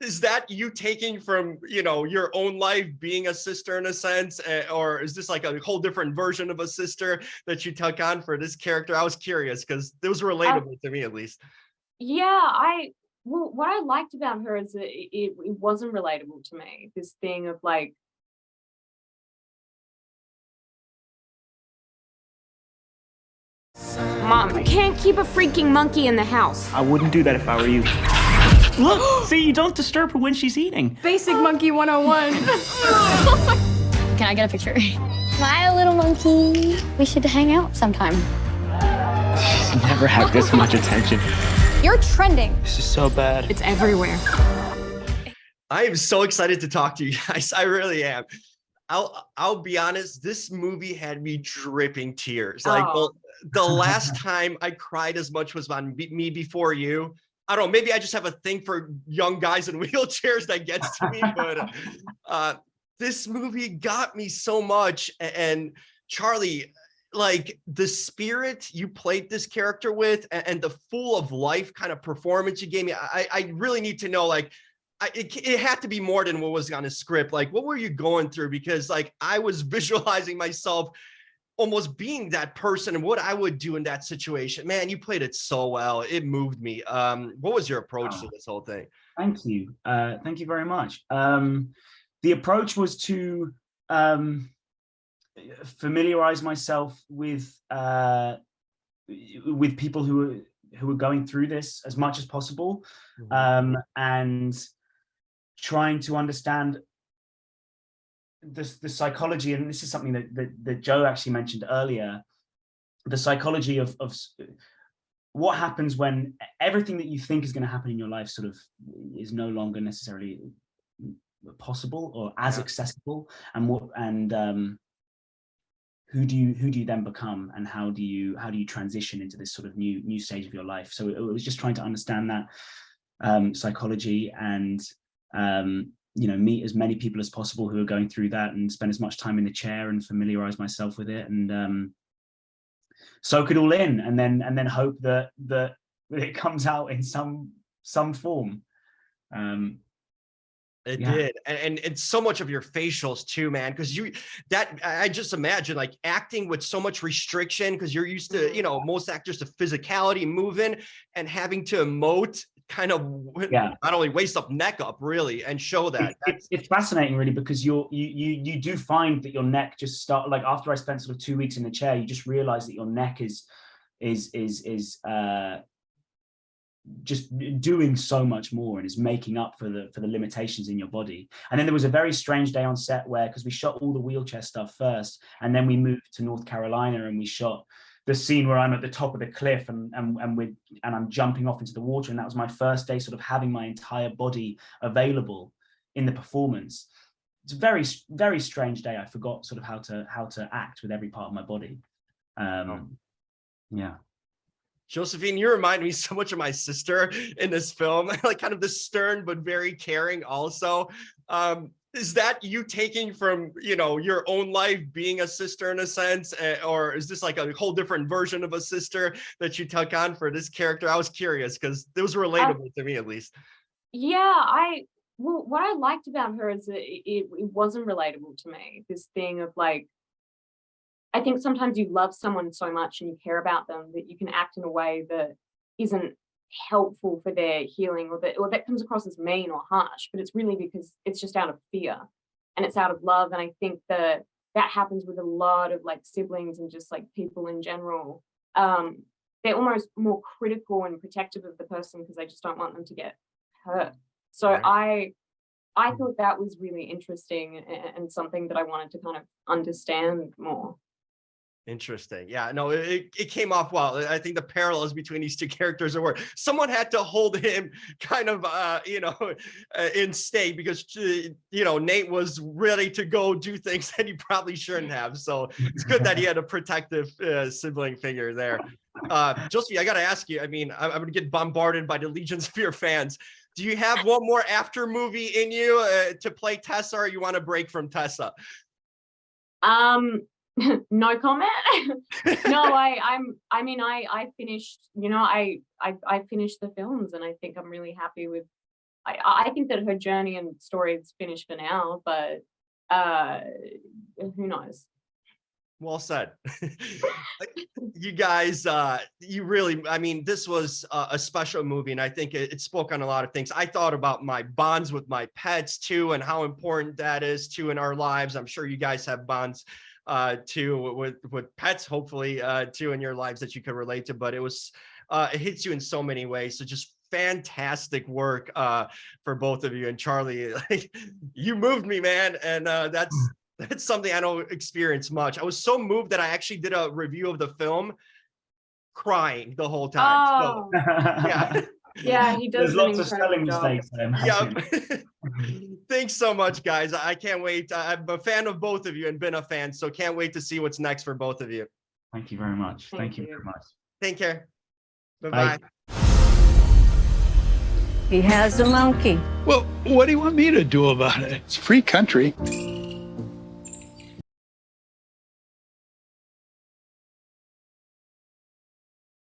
is that you taking from, your own life being a sister in a sense, or is this like a whole different version of a sister that you took on for this character? I was curious because it was Um, relatable to me at least. yeah, well, what I liked about her is that it wasn't relatable to me. This thing of like, Mom, you can't keep a freaking monkey in the house. I wouldn't do that if I were you. Look, see, you don't disturb her when she's eating. Basic monkey 101. Can I get a picture? Hi, little monkey. We should hang out sometime. She's never had this much attention. You're trending. This is so bad. It's everywhere. I am so excited to talk to you guys. I really am. I'll be honest, this movie had me dripping tears. Like the last time I cried as much was on Me Before You. I don't know, maybe I just have a thing for young guys in wheelchairs that gets to me, but this movie got me so much. And Charlie, like the spirit you played this character with and the full of life kind of performance you gave me, I really need to know, like, it had to be more than what was on the script. Like, what were you going through? Because like I was visualizing myself almost being that person and what I would do in that situation. Man, you played it so well. It moved me. What was your approach to this whole thing? Thank you. Thank you very much. The approach was to familiarize myself with people who are going through this as much as possible, and trying to understand the psychology, and this is something that Joe actually mentioned earlier, the psychology of what happens when everything that you think is going to happen in your life sort of is no longer necessarily possible or as accessible, and who do you then become, and how do you transition into this sort of new stage of your life. So it was just trying to understand that psychology and meet as many people as possible who are going through that, and spend as much time in the chair and familiarize myself with it, and soak it all in, and then hope that it comes out in some form. It did. And so much of your facials too, man, because I just imagine like acting with so much restriction, because you're used to, most actors to physicality, moving, and having to emote kind of not only waist up, neck up, really, and show that. It's fascinating, really, because you do find that your neck just start, like after I spent sort of 2 weeks in the chair, you just realize that your neck is just doing so much more and is making up for the limitations in your body. And then there was a very strange day on set where, because we shot all the wheelchair stuff first, and then we moved to North Carolina and we shot the scene where I'm at the top of the cliff and I'm jumping off into the water, and that was my first day sort of having my entire body available in the performance. It's a very, very strange day. I forgot sort of how to act with every part of my body. Yeah. Josephine, you remind me so much of my sister in this film, like kind of the stern but very caring also. Is that you taking from, your own life being a sister in a sense, or is this like a whole different version of a sister that you took on for this character? I was curious because it was relatable to me at least. Yeah, well, what I liked about her is that it wasn't relatable to me. This thing of like, I think sometimes you love someone so much and you care about them that you can act in a way that isn't helpful for their healing, or that comes across as mean or harsh, but it's really because it's just out of fear and it's out of love. And I think that happens with a lot of like siblings and just like people in general. They're almost more critical and protective of the person because they just don't want them to get hurt. So right. I thought that was really interesting and something that I wanted to kind of understand more. Interesting. Yeah, no, it came off well. I think the parallels between these two characters are where someone had to hold him kind of, in state because, Nate was ready to go do things that he probably shouldn't have. So it's good that he had a protective sibling figure there. Josephine, I got to ask you, I mean, I'm going to get bombarded by the legions of your fans. Do you have one more after movie in you to play Tessa, or you want to break from Tessa? No comment. No, I finished, I finished the films, and I think I'm really happy with I think that her journey and story is finished for now, but who knows? Well said. You guys, you really, I mean, this was a special movie, and I think it spoke on a lot of things. I thought about my bonds with my pets too, and how important that is too in our lives. I'm sure you guys have bonds too with pets, hopefully too in your lives that you could relate to. But it hits you in so many ways. So just fantastic work for both of you. And Charlie, you moved me, man, and that's something I don't experience much. I was so moved that I actually did a review of the film crying the whole time. Oh, So yeah. yeah, he does There's an lots of incredible spelling job. mistakes, I imagine. Yep. Thanks so much, guys. I can't wait. I'm a fan of both of you and been a fan, so can't wait to see what's next for both of you. Thank you very much. Thank Thank you you. very much. Take care. Bye-bye. Bye. He has a monkey. Well, what do you want me to do about it? It's a free country.